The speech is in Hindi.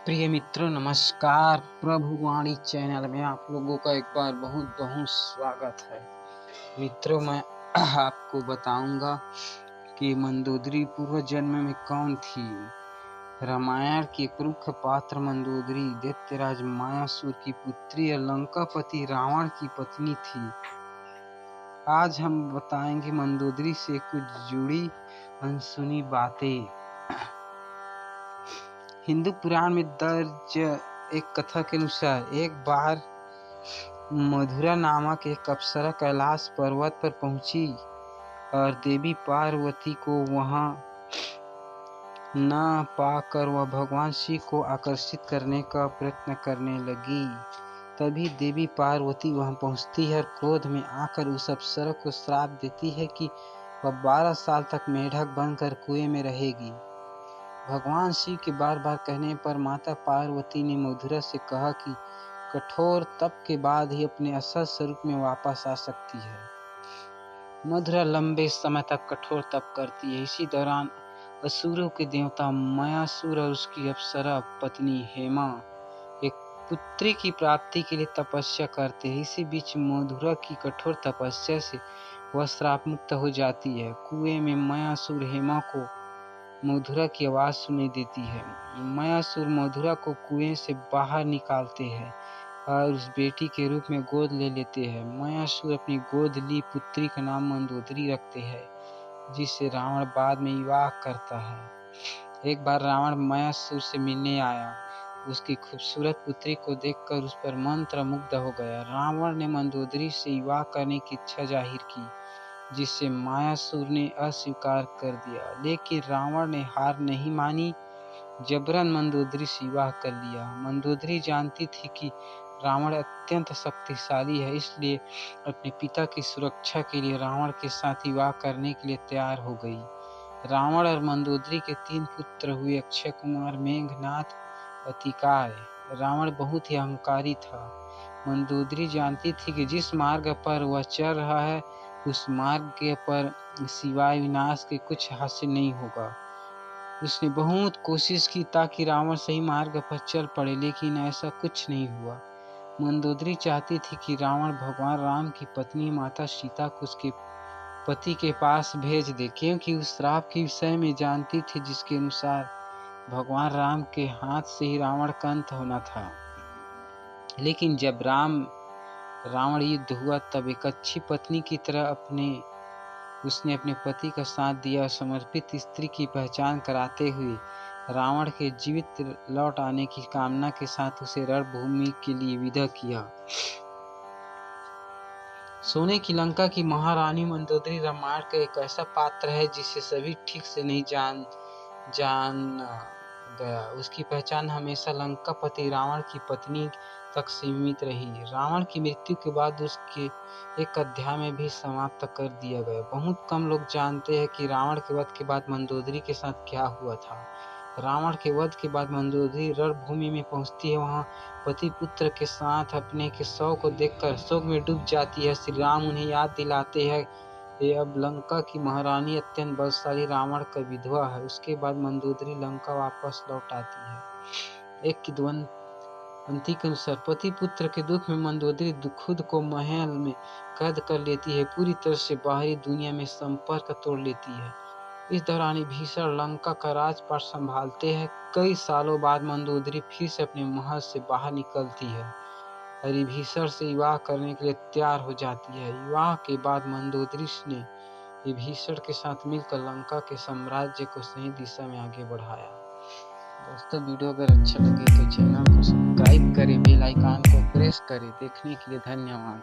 प्रिय मित्रों नमस्कार। प्रभु वाणी चैनल में आप लोगों का एक बार बहुत बहुत स्वागत है। मित्रों मैं आपको बताऊंगा कि मंदोदरी पूर्व जन्म में कौन थी। रामायण के प्रमुख पात्र मंदोदरी दैत्यराज मायासुर की पुत्री और लंकापति रावण की पत्नी थी। आज हम बताएंगे मंदोदरी से कुछ जुड़ी अनसुनी बातें। हिंदू पुराण में दर्ज एक कथा के अनुसार एक बार मधुरा नामक एक अप्सरा कैलाश पर्वत पर पहुंची और देवी पार्वती को वहां न पाकर वह भगवान शिव को आकर्षित करने का प्रयत्न करने लगी। तभी देवी पार्वती वहां पहुंचती है और क्रोध में आकर उस अप्सरा को श्राप देती है कि वह 12 साल तक मेढक बनकर कुएं में रहेगी। भगवान शिव के बार बार कहने पर माता पार्वती ने मधुरा से कहा कि कठोर तप के बाद ही अपने असल स्वरूप में वापस आ सकती है। मधुरा लंबे समय तक कठोर तप करती है। इसी दौरान असुरों के देवता मायासुर और उसकी अप्सरा पत्नी हेमा एक पुत्री की प्राप्ति के लिए तपस्या करते हैं। इसी बीच मधुरा की कठोर तपस्या से वह श्राप मुक्त हो जाती है। कुएं में मायासुर हेमा को मधुरा की आवाज सुनाई देती है। मायासुर मधुरा को कुएं से बाहर निकालते हैं और उस बेटी के रूप में गोद ले लेते हैं। मायासुर अपनी गोद ली पुत्री का नाम मंदोदरी रखते हैं, जिससे रावण बाद में विवाह करता है। एक बार रावण मायासुर से मिलने आया। उसकी खूबसूरत पुत्री को देखकर उस पर मंत्र मुग्ध हो गया। रावण ने मंदोदरी से विवाह करने की इच्छा जाहिर की, जिससे मायासुर ने अस्वीकार कर दिया। लेकिन रावण ने हार नहीं मानी, जबरन मंदोदरी से विवाह कर लिया। मंदोदरी जानती थी कि रावण अत्यंत शक्तिशाली है, इसलिए अपने पिता की सुरक्षा के लिए रावण के साथ विवाह करने के लिए तैयार हो गई। रावण और मंदोदरी के 3 पुत्र हुए, अक्षय कुमार, मेघनाथ, अतिकाय। रावण बहुत ही अहंकारी था। मंदोदरी जानती थी कि जिस मार्ग पर वह चल रहा है उस मार्ग पर सिवाय विनाश के कुछ हासिल नहीं होगा। उसने बहुत कोशिश की ताकि रावण सही मार्ग पर चल पड़े, लेकिन ऐसा कुछ नहीं हुआ। मंदोदरी चाहती थी कि रावण भगवान राम की पत्नी माता सीता को उसके पति के पास भेज दे, क्योंकि उस श्राप के विषय में जानती थी, जिसके अनुसार भगवान राम के हाथ से ही रावण का अंत होना था। लेकिन जब रावण युद्ध हुआ तब एक अच्छी पत्नी की तरह उसने अपने पति का साथ दिया और समर्पित स्त्री की पहचान कराते हुए रावण के जीवित लौट आने की कामना के साथ उसे रणभूमि के लिए विदा किया। सोने की लंका की महारानी मंदोदरी रामायण का एक ऐसा पात्र है जिसे सभी ठीक से नहीं जान गया। उसकी पहचान हमेशा लंकापति रावण की पत्नी तक सीमित रही। रावण की मृत्यु के बाद उसके एक अध्याय में भी समाप्त कर दिया गया। बहुत कम लोग जानते हैं कि रावण के वध के बाद मंदोदरी के साथ क्या हुआ था। रावण के वध के बाद मंदोदरी रणभूमि में पहुंचती है। वहां पति पुत्र के साथ अपने के शव को देखकर शोक में डूब जाती है। श्री राम उन्हें याद दिलाते हैं ये अब लंका की महारानी अत्यंत बलशाली रावण का विधवा है। उसके बाद मंदोदरी लंका वापस लौट आती है। एक किंवदंती के अनुसार पति पुत्र के दुख में मंदोदरी खुद को महल में कैद कर लेती है, पूरी तरह से बाहरी दुनिया में संपर्क तोड़ लेती है। इस दौरान विभीषण लंका का राजपाट संभालते हैं। कई सालों बाद मंदोदरी फिर से अपने महल से बाहर निकलती है और विभीषण से विवाह करने के लिए तैयार हो जाती है। विवाह के बाद मंदोदरी ने विभीषण के साथ मिलकर लंका के साम्राज्य को सही दिशा में आगे बढ़ाया। दोस्तों वीडियो अगर अच्छा लगे तो चैनल को सब्सक्राइब करें, बेल आइकन को प्रेस करें। देखने के लिए धन्यवाद।